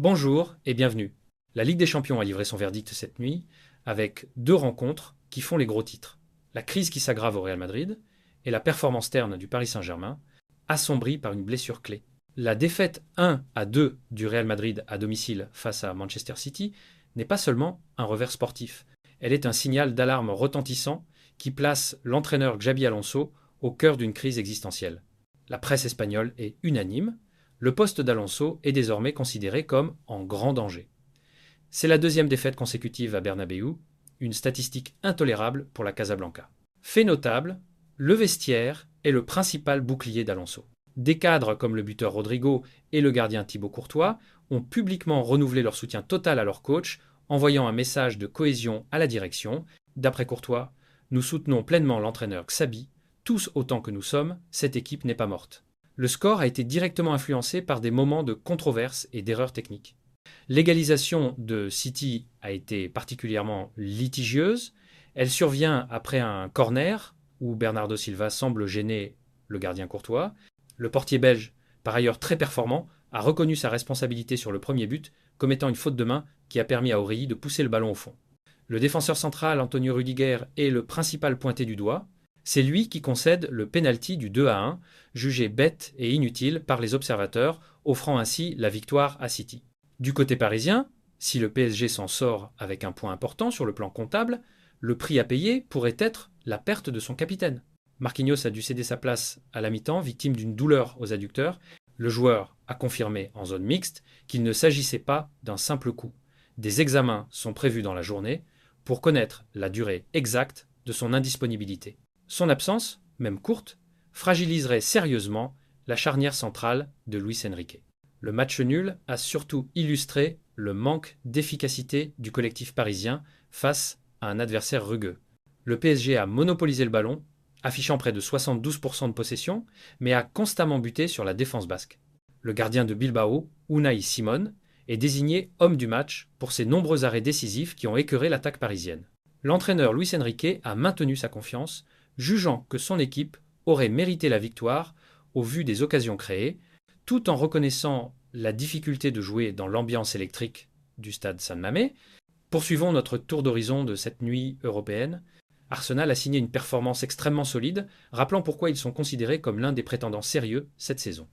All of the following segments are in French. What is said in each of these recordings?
Bonjour et bienvenue. La Ligue des Champions a livré son verdict cette nuit avec deux rencontres qui font les gros titres. La crise qui s'aggrave au Real Madrid et la performance terne du Paris Saint-Germain, assombrie par une blessure clé. La défaite 1-2 du Real Madrid à domicile face à Manchester City n'est pas seulement un revers sportif, elle est un signal d'alarme retentissant qui place l'entraîneur Xabi Alonso au cœur d'une crise existentielle. La presse espagnole est unanime, le poste d'Alonso est désormais considéré comme en grand danger. C'est la deuxième défaite consécutive à Bernabéu, une statistique intolérable pour la Casablanca. Fait notable, le vestiaire est le principal bouclier d'Alonso. Des cadres comme le buteur Rodrigo et le gardien Thibaut Courtois ont publiquement renouvelé leur soutien total à leur coach, envoyant un message de cohésion à la direction. D'après Courtois, nous soutenons pleinement l'entraîneur Xabi. Tous autant que nous sommes, cette équipe n'est pas morte. Le score a été directement influencé par des moments de controverse et d'erreurs techniques. L'égalisation de City a été particulièrement litigieuse. Elle survient après un corner où Bernardo Silva semble gêner le gardien Courtois. Le portier belge, par ailleurs très performant, a reconnu sa responsabilité sur le premier but, commettant une faute de main qui a permis à Origi de pousser le ballon au fond. Le défenseur central Antonio Rudiger est le principal pointé du doigt. C'est lui qui concède le pénalty du 2-1, jugé bête et inutile par les observateurs, offrant ainsi la victoire à City. Du côté parisien, si le PSG s'en sort avec un point important sur le plan comptable, le prix à payer pourrait être la perte de son capitaine. Marquinhos a dû céder sa place à la mi-temps, victime d'une douleur aux adducteurs. Le joueur a confirmé en zone mixte qu'il ne s'agissait pas d'un simple coup. Des examens sont prévus dans la journée pour connaître la durée exacte de son indisponibilité. Son absence, même courte, fragiliserait sérieusement la charnière centrale de Luis Enrique. Le match nul a surtout illustré le manque d'efficacité du collectif parisien face à un adversaire rugueux. Le PSG a monopolisé le ballon, affichant près de 72% de possession, mais a constamment buté sur la défense basque. Le gardien de Bilbao, Unai Simon, est désigné homme du match pour ses nombreux arrêts décisifs qui ont écœuré l'attaque parisienne. L'entraîneur Luis Enrique a maintenu sa confiance, jugeant que son équipe aurait mérité la victoire au vu des occasions créées, tout en reconnaissant la difficulté de jouer dans l'ambiance électrique du stade San Mamés. Poursuivons notre tour d'horizon de cette nuit européenne. Arsenal a signé une performance extrêmement solide, rappelant pourquoi ils sont considérés comme l'un des prétendants sérieux cette saison.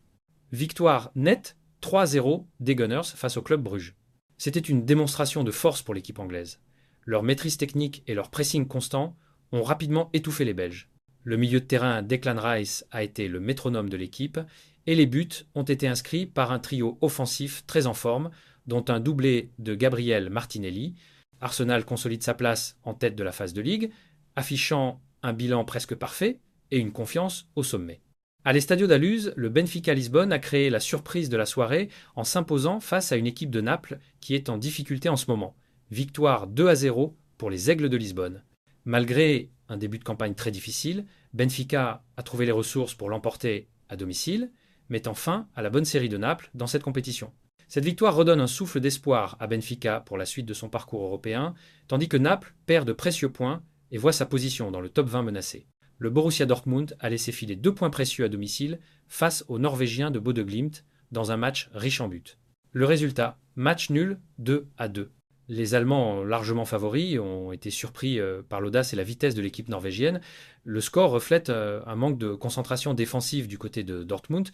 Victoire nette 3-0 des Gunners face au club Bruges. C'était une démonstration de force pour l'équipe anglaise. Leur maîtrise technique et leur pressing constant ont rapidement étouffé les Belges. Le milieu de terrain Declan Rice a été le métronome de l'équipe et les buts ont été inscrits par un trio offensif très en forme, dont un doublé de Gabriel Martinelli. Arsenal consolide sa place en tête de la phase de ligue, affichant un bilan presque parfait et une confiance au sommet. À l'Estadio da Luz, le Benfica Lisbonne a créé la surprise de la soirée en s'imposant face à une équipe de Naples qui est en difficulté en ce moment. Victoire 2-0 pour les Aigles de Lisbonne. Malgré un début de campagne très difficile, Benfica a trouvé les ressources pour l'emporter à domicile, mettant fin à la bonne série de Naples dans cette compétition. Cette victoire redonne un souffle d'espoir à Benfica pour la suite de son parcours européen, tandis que Naples perd de précieux points et voit sa position dans le top 20 menacée. Le Borussia Dortmund a laissé filer 2 points précieux à domicile face aux Norvégiens de Bodø/Glimt dans un match riche en buts. Le résultat, match nul 2-2. Les Allemands, largement favoris, ont été surpris par l'audace et la vitesse de l'équipe norvégienne. Le score reflète un manque de concentration défensive du côté de Dortmund.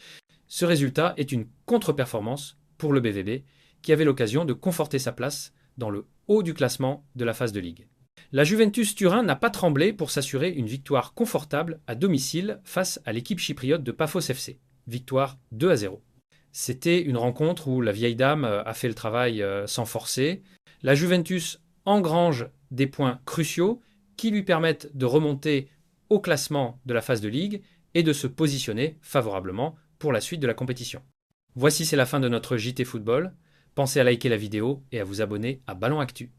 Ce résultat est une contre-performance pour le BVB, qui avait l'occasion de conforter sa place dans le haut du classement de la phase de ligue. La Juventus Turin n'a pas tremblé pour s'assurer une victoire confortable à domicile face à l'équipe chypriote de Paphos FC. Victoire 2-0. C'était une rencontre où la vieille dame a fait le travail sans forcer. La Juventus engrange des points cruciaux qui lui permettent de remonter au classement de la phase de ligue et de se positionner favorablement pour la suite de la compétition. Voici, c'est la fin de notre JT Football. Pensez à liker la vidéo et à vous abonner à Ballon Actu.